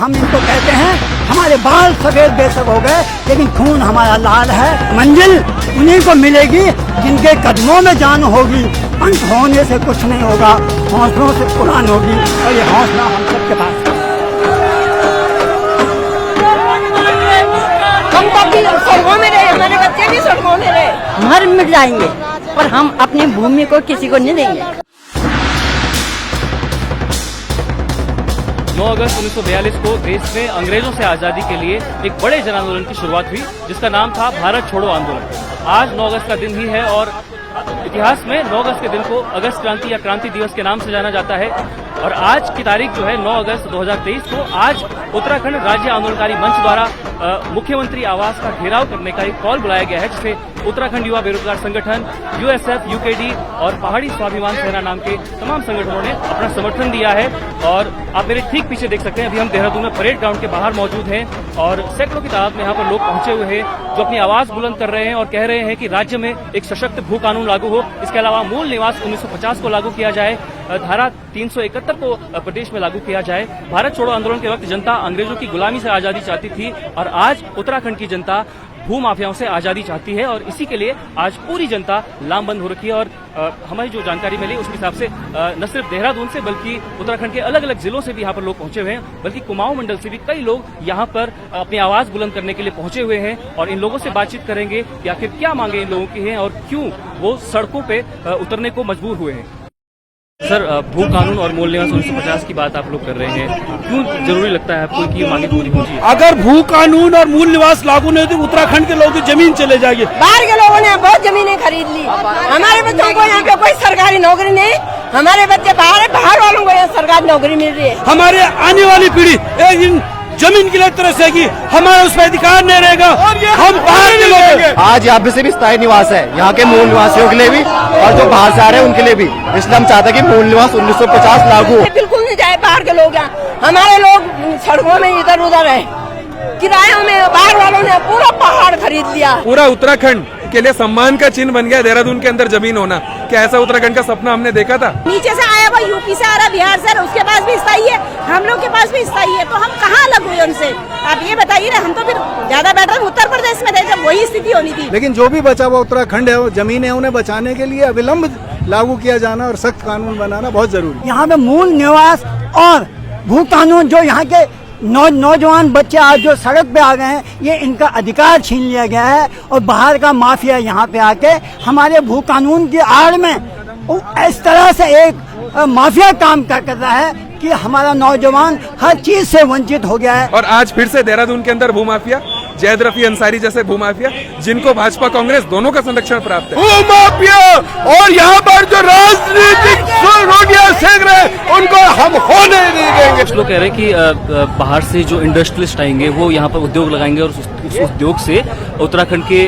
हम इनको कहते हैं हमारे बाल सफेद बेशक हो गए लेकिन खून हमारा लाल है। मंजिल उन्हीं को मिलेगी जिनके कदमों में जान होगी। अंत होने से कुछ नहीं होगा, हौसलों से उड़ान होगी और ये हौसला हम सबके पास है। हम तो सड़कों में रहे, हमारे बच्चे भी सड़कों में रहे, मर मिट जाएंगे पर हम अपनी भूमि को किसी को नहीं देंगे। 9 अगस्त 1942 को देश में अंग्रेजों से आजादी के लिए एक बड़े जन आंदोलन की शुरुआत हुई जिसका नाम था भारत छोड़ो आंदोलन। आज 9 अगस्त का दिन ही है और इतिहास में 9 अगस्त के दिन को अगस्त क्रांति या क्रांति दिवस के नाम से जाना जाता है। और आज की तारीख जो है 9 अगस्त 2023 को आज उत्तराखंड राज्य आंदोलनकारी मंच द्वारा मुख्यमंत्री आवास का घेराव करने का एक कॉल बुलाया गया है, जिसे उत्तराखंड युवा बेरोजगार संगठन, यूएसएफ, यूकेडी और पहाड़ी स्वाभिमान सेना नाम के तमाम संगठनों ने अपना समर्थन दिया है। और आप मेरे ठीक पीछे देख सकते हैं, अभी हम देहरादून में परेड ग्राउंड के बाहर मौजूद हैं और सैकड़ों की तादाद में यहाँ पर लोग पहुंचे हुए हैं जो अपनी आवाज बुलंद कर रहे हैं और कह रहे हैं कि राज्य में एक सशक्त भू कानून लागू हो। इसके अलावा मूल निवास 1950 को लागू किया जाए, धारा 371 को प्रदेश में लागू किया जाए। भारत छोड़ो आंदोलन के वक्त जनता अंग्रेजों की गुलामी से आजादी चाहती थी और आज उत्तराखंड की जनता भू माफियाओं से आजादी चाहती है और इसी के लिए आज पूरी जनता लामबंद हो रखी है। और हमारी जो जानकारी मिली उसके हिसाब से न सिर्फ देहरादून से बल्कि उत्तराखंड के अलग अलग जिलों से भी यहाँ पर लोग पहुंचे हुए हैं, बल्कि कुमाऊं मंडल से भी कई लोग यहाँ पर अपनी आवाज बुलंद करने के लिए पहुंचे हुए हैं। और इन लोगों से बातचीत करेंगे कि आखिर क्या मांगे इन लोगों की हैं और क्यों वो सड़कों पे उतरने को मजबूर हुए हैं। सर, भू कानून और मूल निवास 1950 की बात आप लोग कर रहे हैं, क्यों जरूरी लगता है आपको कि ये मांगे पूरी होनी चाहिए? अगर भू कानून और मूल निवास लागू नहीं तो उत्तराखंड के लोगों की जमीन चले जाएगी। बाहर के लोगों ने बहुत जमीनें खरीद ली, हमारे बच्चों को यहाँ पे कोई सरकारी नौकरी नहीं, हमारे बच्चे बाहर है, बाहर वालों को यहाँ सरकारी नौकरी मिल रही है। हमारे आने वाली पीढ़ी एक दिन जमीन के लिए तरसेगी, हमारा उस पर अधिकार नहीं रहेगा। हम बाहर के लोग आज यहाँ पे से भी स्थायी निवास है, यहाँ के मूल निवासियों के लिए भी और जो बाहर से आ रहे हैं उनके लिए भी, इसलिए हम चाहते हैं कि मूल निवास 1950 लागू हो। बिल्कुल नहीं जाए बाहर के लोग यहाँ, हमारे लोग सड़कों में इधर उधर है, किरायों में बाहर वालों ने पूरा पहाड़ खरीद लिया। पूरा उत्तराखंड के लिए सम्मान का चिन्ह बन गया देहरादून के अंदर जमीन होना। क्या ऐसा उत्तराखंड का सपना हमने देखा था? नीचे से आया हुआ यूपी से आ रहा, बिहार से, उसके पास भी स्थायी है, हम लोग के पास भी स्थायी है, तो हम कहाँ अलग हुए उनसे? आप ये बताइए ना, हम तो फिर ज्यादा बेटर उत्तर प्रदेश में थे जब वही स्थिति होनी थी। लेकिन जो भी बचा हुआ उत्तराखंड है, वो जमीन है, उन्हें बचाने के लिए अविलंब लागू किया जाना और सख्त कानून बनाना बहुत जरूरी है। यहाँ पे मूल निवास और भू कानून जो यहाँ के नौजवान बच्चे आज जो सड़क पे आ गए हैं, ये इनका अधिकार छीन लिया गया है और बाहर का माफिया यहाँ पे आके हमारे भू कानून की आड़ में इस तरह से एक माफिया काम कर रहा है कि हमारा नौजवान हर चीज से वंचित हो गया है। और आज फिर से देहरादून के अंदर भूमाफिया, जैद रफी अंसारी जैसे भूमाफिया, जिनको भाजपा कांग्रेस दोनों का संरक्षण प्राप्त है। भूमाफिया और यहाँ पर जो राजनीतिक रोटियां सेक रहे उनको हम होने नहीं देंगे। कुछ लोग कह रहे हैं कि बाहर से जो इंडस्ट्रियलिस्ट आएंगे वो यहाँ पर उद्योग लगाएंगे और उस उद्योग से उत्तराखंड के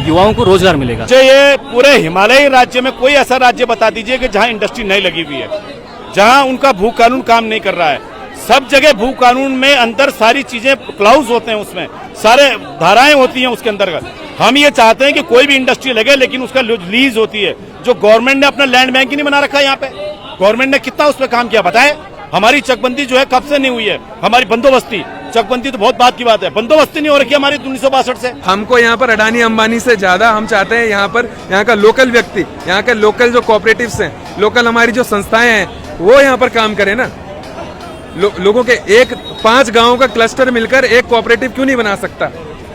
युवाओं को रोजगार मिलेगा। ये पूरे हिमालयी राज्य में कोई ऐसा राज्य बता दीजिए कि जहाँ इंडस्ट्री नहीं लगी हुई है, जहाँ उनका भू कानून काम नहीं कर रहा है। सब जगह भू कानून में अंदर सारी चीजें क्लाउज होते हैं, उसमें सारे धाराएं होती हैं उसके अंतर्गत। हम ये चाहते हैं कि कोई भी इंडस्ट्री लगे लेकिन उसका लीज होती है। जो गवर्नमेंट ने अपना लैंड बैंक ही नहीं बना रखा है यहाँ पे, गवर्नमेंट ने कितना उस पर काम किया बताए? हमारी चकबंदी जो है कब से नहीं हुई है, हमारी बंदोबस्ती, चकबंदी तो बहुत बात की बात है, बंदोबस्ती नहीं हो रखी हमारी 1962 से। हमको यहाँ पर अडानी अंबानी से ज्यादा हम चाहते हैं यहाँ पर यहाँ का लोकल व्यक्ति, यहाँ के लोकल जो कोऑपरेटिव्स हैं, लोकल हमारी जो संस्थाएं हैं, वो यहाँ पर काम करें ना। लोगों के 5 गांवों का क्लस्टर मिलकर एक कोऑपरेटिव क्यों नहीं बना सकता?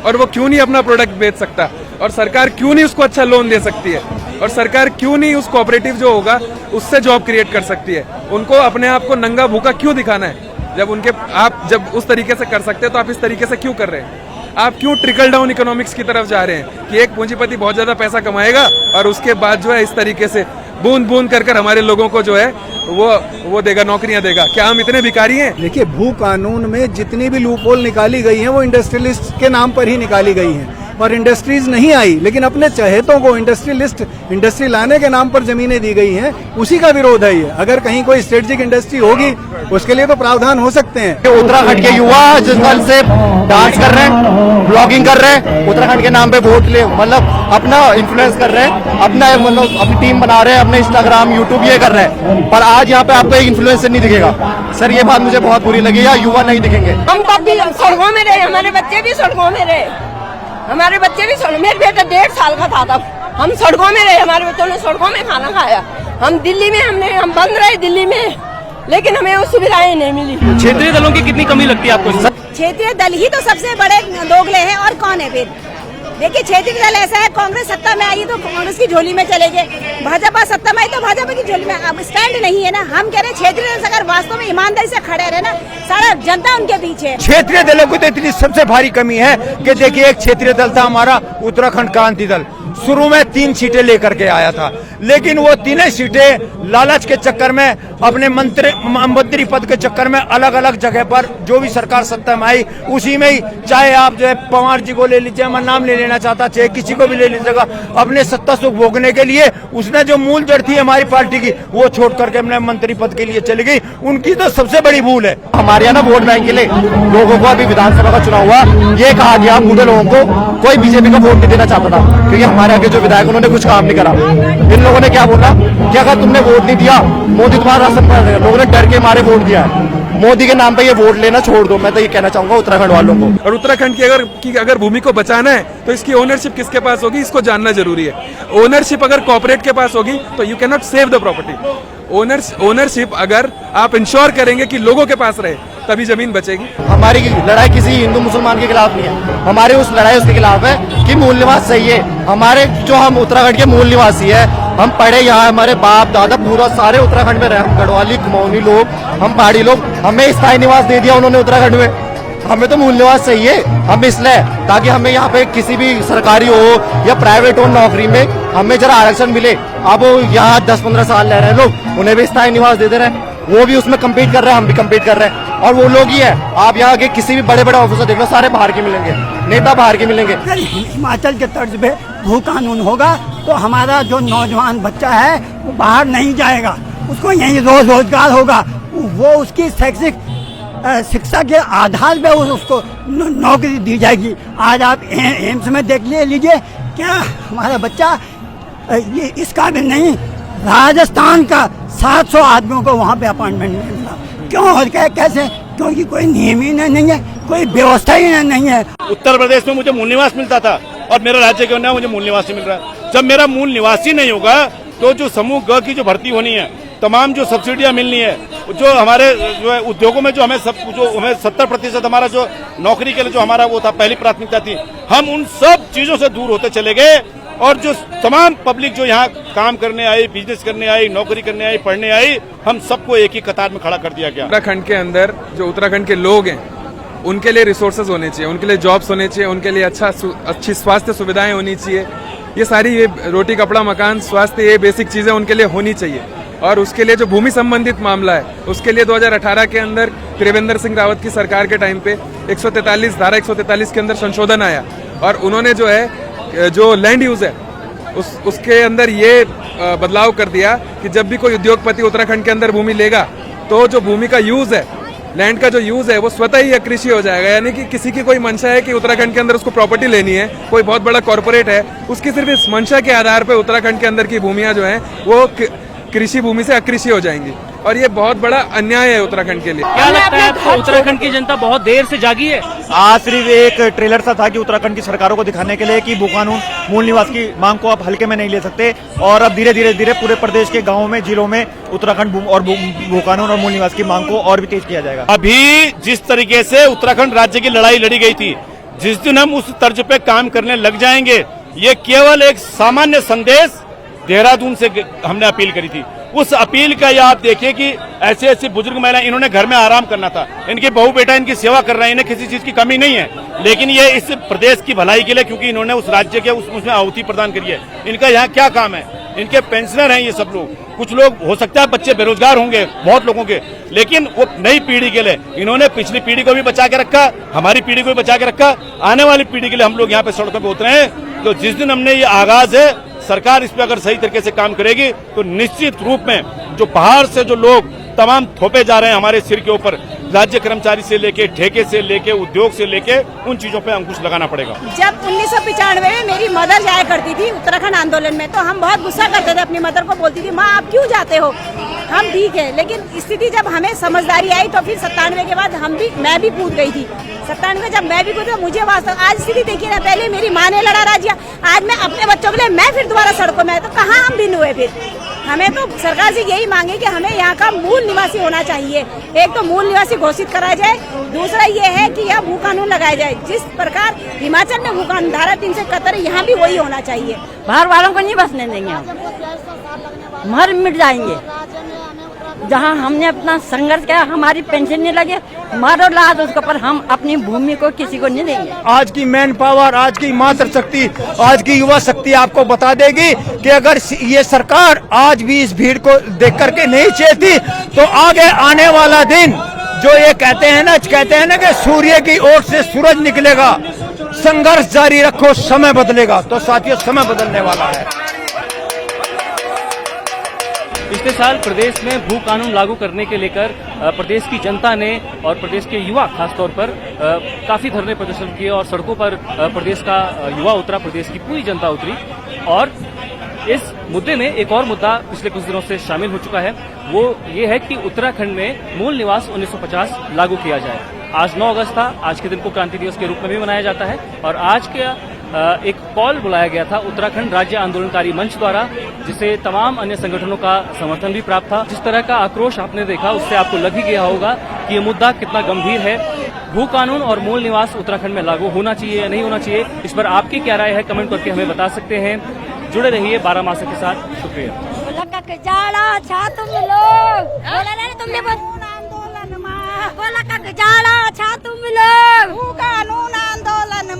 और वो क्यों नहीं अपना प्रोडक्ट बेच सकता? और सरकार क्यों नहीं उसको अच्छा लोन दे सकती है? और सरकार क्यों नहीं उस कोऑपरेटिव जो होगा उससे जॉब क्रिएट कर सकती है? उनको अपने आप को नंगा भूखा क्यों दिखाना है? आप जब उस तरीके से कर सकते हैं तो आप इस तरीके से क्यों कर रहे हैं? आप क्यों ट्रिकल डाउन इकोनॉमिक्स की तरफ जा रहे हैं कि एक पूंजीपति बहुत ज्यादा पैसा कमाएगा और उसके बाद जो है इस तरीके से बूंद बूंद कर हमारे लोगों को जो है वो देगा, नौकरियां देगा? क्या हम इतने भिखारी हैं? देखिए, भू कानून में जितनी भी लूपहोल निकाली गई है वो इंडस्ट्रियलिस्ट के नाम पर ही निकाली गई है और इंडस्ट्रीज नहीं आई, लेकिन अपने चहेतों को इंडस्ट्री लाने के नाम पर जमीनें दी गई हैं, उसी का विरोध है ये। अगर कहीं कोई स्ट्रेटेजिक इंडस्ट्री होगी उसके लिए तो प्रावधान हो सकते हैं। कि उत्तराखंड के युवा जिस कल से डांस कर रहे हैं, ब्लॉगिंग कर रहे हैं, उत्तराखंड के नाम पे वोट ले मतलब अपना इन्फ्लुएंस कर रहे हैं, अपना मतलब अपनी टीम बना रहे हैं, अपने इंस्टाग्राम यूट्यूब ये कर रहे हैं, पर आज यहाँ पे आपको एक इन्फ्लुएंसर नहीं दिखेगा। सर ये बात मुझे बहुत बुरी लगी, या युवा नहीं दिखेंगे। हम तब भी सड़कों में रहे, हमारे बच्चे भी सड़कों में रहे, हमारे बच्चे भी सड़कों, मेरे बेटा 1.5 साल का था तब हम सड़कों में रहे, हमारे बच्चों ने सड़कों में खाना खाया। हम दिल्ली में हम बंद रहे दिल्ली में, लेकिन हमें वो सुविधाएं नहीं मिली। क्षेत्रीय दलों की कितनी कमी लगती है आपको? क्षेत्रीय दल ही तो सबसे बड़े दोगले हैं, और कौन है फिर? देखिए क्षेत्रीय दल ऐसा है, कांग्रेस सत्ता में आई तो कांग्रेस की झोली में चले गए, भाजपा सत्ता में आई तो भाजपा की झोली में। अब स्टैंड नहीं है ना। हम कह रहे हैं क्षेत्रीय दल अगर वास्तव में ईमानदारी से खड़े रहे ना, सारा जनता उनके पीछे है। क्षेत्रीय दलों की तो इतनी सबसे भारी कमी है कि देखिए एक क्षेत्रीय दल था हमारा उत्तराखंड क्रांति दल, शुरू में 3 सीटें लेकर के आया था, लेकिन वो 3 सीटें लालच के चक्कर में, अपने मंत्री पद के चक्कर में अलग अलग जगह पर जो भी सरकार सत्ता में आई उसी में ही, चाहे आप जो है पवार जी को ले लीजिए, मैं नाम ले लेना चाहता, चाहे किसी को भी ले लीजिएगा, अपने सत्ता सुख भोगने के लिए उसने जो मूल जड़ थी हमारी पार्टी की वो छोड़ करके अपने मंत्री पद के लिए चली गई। उनकी तो सबसे बड़ी भूल है। हमारे यहाँ ना वोट बैंक के लिए लोगों को अभी विधानसभा का चुनाव हुआ, ये कहा गया बूढ़े लोगों को कोई बीजेपी का वोट नहीं देना चाहता था, क्योंकि हमारे आगे जो विधायक उन्होंने कुछ काम नहीं करा। इन लोगों ने क्या बोला कि अगर तुमने वोट नहीं दिया मोदी तुम्हारा राशन कर देगा, लोगों ने डर के मारे वोट दिया है। मोदी के नाम पे ये वोट लेना छोड़ दो, मैं तो ये कहना चाहूंगा उत्तराखंड वालों को। और उत्तराखंड की अगर भूमि को बचाना है तो इसकी ओनरशिप किसके पास होगी, इसको जानना जरूरी है। ओनरशिप अगर कॉर्पोरेट के पास होगी तो you can not save the property. Ownership अगर आप इंश्योर करेंगे कि लोगों के पास रहे तभी जमीन बचेगी। हमारी लड़ाई किसी हिंदू मुसलमान के खिलाफ नहीं है, हमारी उस लड़ाई उसके खिलाफ है कि मूल निवास सही है। हमारे जो हम उत्तराखंड के मूल निवासी है, हम पढ़े यहाँ, हमारे बाप दादा पूरा सारे उत्तराखंड में रहे, हम गढ़वाली कुमाऊनी लोग, हम पहाड़ी लोग, हमें स्थायी निवास दे दिया उन्होंने उत्तराखंड में। हमें तो मूल निवास चाहिए, हम इसलिए ताकि हमें यहाँ पे किसी भी सरकारी हो या प्राइवेट हो नौकरी में हमें जरा आरक्षण मिले। अब वो यहाँ 10-15 साल रह रहे हैं लोग, उन्हें भी स्थायी निवास दे दे रहे हैं, वो भी उसमें कम्पीट कर रहे हैं, हम भी कम्पीट कर रहे हैं, और वो लोग ही है। आप यहाँ के किसी भी बड़े बड़े ऑफिसर देख लो, सारे बाहर के मिलेंगे, नेता बाहर के मिलेंगे। अगर हिमाचल के तर्ज पे भू कानून होगा तो हमारा जो नौजवान बच्चा है वो बाहर नहीं जाएगा, उसको यहीं रोजगार होगा, वो उसकी शैक्षिक शिक्षा के आधार पे उसको नौकरी दी जाएगी। आज आप एम्स में देख लीजिए, क्या हमारा बच्चा ये इस काबिल नहीं, राजस्थान का 700 आदमियों को वहाँ पे अपॉइंटमेंट मिला। क्यों और कैसे? क्योंकि कोई नियम ही नहीं है, कोई व्यवस्था ही नहीं है। उत्तर प्रदेश में मुझे मूल निवास मिलता था और मेरा राज्य क्यों ना मुझे मूल निवासी मिल रहा है। जब मेरा मूल निवासी नहीं होगा तो जो समूह ग की जो भर्ती होनी है, तमाम जो सब्सिडियां मिलनी है, जो हमारे जो है उद्योगों में जो हमें 70% हमारा जो नौकरी के लिए जो हमारा वो था पहली प्राथमिकता थी, हम उन सब चीजों से दूर होते चले गए। और जो तमाम पब्लिक जो यहाँ काम करने आई, बिजनेस करने आई, नौकरी करने आई, पढ़ने आई, हम सबको एक ही कतार में खड़ा कर दिया गया। उत्तराखंड के अंदर जो उत्तराखंड के लोग हैं उनके लिए रिसोर्सेज होने चाहिए, उनके लिए जॉब्स होने चाहिए, उनके लिए अच्छी स्वास्थ्य सुविधाएं होनी चाहिए। ये सारी ये रोटी कपड़ा मकान स्वास्थ्य ये बेसिक चीजें उनके लिए होनी चाहिए। और उसके लिए जो भूमि संबंधित मामला है उसके लिए 2018 के अंदर त्रिवेंद्र सिंह रावत की सरकार के टाइम पे 143 धारा 143 के अंदर संशोधन आया और उन्होंने जो है जो लैंड यूज है उसके अंदर ये बदलाव कर दिया कि जब भी कोई उद्योगपति उत्तराखंड के अंदर भूमि लेगा तो जो भूमि का यूज है, लैंड का जो यूज है वो स्वतः ही अकृषि हो जाएगा। यानी कि किसी की कोई मंशा है कि उत्तराखंड के अंदर उसको प्रॉपर्टी लेनी है, कोई बहुत बड़ा कॉर्पोरेट है, उसकी सिर्फ इस मंशा के आधार पर उत्तराखंड के अंदर की भूमियां जो है वो कृषि भूमि से अकृषि हो जाएंगी और ये बहुत बड़ा अन्याय है उत्तराखंड के लिए। क्या लगता है आपको उत्तराखंड की जनता बहुत देर से जागी है? आज सिर्फ एक ट्रेलर सा था कि उत्तराखंड की सरकारों को दिखाने के लिए कि भू कानून मूल निवास की मांग को आप हल्के में नहीं ले सकते और अब धीरे धीरे पूरे प्रदेश के गाँवों में, जिलों में उत्तराखंड और भू कानून और मूल निवास की मांग को और भी तेज किया जाएगा। अभी जिस तरीके से उत्तराखंड राज्य की लड़ाई लड़ी गई थी, जिस दिन हम उस तर्ज पे काम करने लग जाएंगे, ये केवल एक सामान्य संदेश देहरादून से हमने अपील करी थी। उस अपील का ये आप देखिए कि ऐसे ऐसे बुजुर्ग महिला, इन्होंने घर में आराम करना था, इनके बहू बेटा इनकी सेवा कर रहे हैं, इन्हें किसी चीज की कमी नहीं है, लेकिन ये इस प्रदेश की भलाई के लिए, क्योंकि इन्होंने उस राज्य के उसमें आहुति प्रदान करी है। इनका यहाँ क्या काम है? इनके पेंशनर हैं ये सब लोग, कुछ लोग हो सकता है बच्चे बेरोजगार होंगे बहुत लोगों के, लेकिन वो नई पीढ़ी के लिए इन्होंने पिछली पीढ़ी को भी बचा के रखा, हमारी पीढ़ी को भी बचा के रखा, आने वाली पीढ़ी के लिए हम लोग यहाँ पे सड़कों पे उतरे हैं। तो जिस दिन हमने ये आगाज है, सरकार इस पे अगर सही तरीके से काम करेगी तो निश्चित रूप में जो बाहर से जो लोग तमाम थोपे जा रहे हैं हमारे सिर के ऊपर, राज्य कर्मचारी से लेके, ठेके से लेके, उद्योग से लेके, उन चीजों पे अंकुश लगाना पड़ेगा। जब 1995 में मेरी मदर जाया करती थी उत्तराखंड आंदोलन में, तो हम बहुत गुस्सा करते थे, अपनी मदर को बोलती थी माँ आप क्यों जाते हो, हम ठीक है। लेकिन स्थिति जब हमें समझदारी आई तो फिर 97 के बाद मैं भी कूद गई थी। 97 जब मैं भी कूद गई, मुझे वास्तव आज स्थिति देखिए ना, पहले मेरी माँ ने लड़ा राज्य, आज मैं अपने बच्चों के लिए मैं फिर दोबारा सड़कों में, तो कहाँ हम भिन्न हुए फिर। हमें तो सरकार से यही मांगे कि हमें यहाँ का मूल निवासी होना चाहिए। एक तो मूल निवासी घोषित कराया जाए, दूसरा ये है कि यह भू कानून लगाया जाए। जिस प्रकार हिमाचल में भू कानून धारा 3 से 71, यहाँ भी वही होना चाहिए। बाहर वालों को नहीं बसने देंगे हम, मर मिट जाएंगे। जहाँ हमने अपना संघर्ष किया, हमारी पेंशन नहीं लगे, मारो लाद उसको, पर हम अपनी भूमि को किसी को नहीं देंगे। आज की मैन पावर, आज की मातृ शक्ति, आज की युवा शक्ति आपको बता देगी कि अगर ये सरकार आज भी इस भीड़ को देख करके नहीं चेती, तो आगे आने वाला दिन जो ये कहते हैं ना कि सूर्य की ओर से सूरज निकलेगा, संघर्ष जारी रखो, समय बदलेगा। तो साथियों, समय बदलने वाला है। पिछले साल प्रदेश में भू कानून लागू करने के लेकर प्रदेश की जनता ने और प्रदेश के युवा खासतौर पर काफी धरने प्रदर्शन किए और सड़कों पर प्रदेश का युवा उतरा, प्रदेश की पूरी जनता उतरी। और इस मुद्दे में एक और मुद्दा पिछले कुछ दिनों से शामिल हो चुका है, वो ये है कि उत्तराखंड में मूल निवास 1950 लागू किया जाए। आज 9 अगस्त था, आज के दिन को क्रांति दिवस के रूप में भी मनाया जाता है और आज के एक कॉल बुलाया गया था उत्तराखंड राज्य आंदोलनकारी मंच द्वारा, जिसे तमाम अन्य संगठनों का समर्थन भी प्राप्त था। जिस तरह का आक्रोश आपने देखा, उससे आपको लग ही गया होगा कि ये मुद्दा कितना गंभीर है। भू कानून और मूल निवास उत्तराखंड में लागू होना चाहिए या नहीं होना चाहिए, इस पर आपकी क्या राय है, कमेंट करके हमें बता सकते हैं। जुड़े रहिए 12 मासा के साथ। शुक्रिया। आंदोलन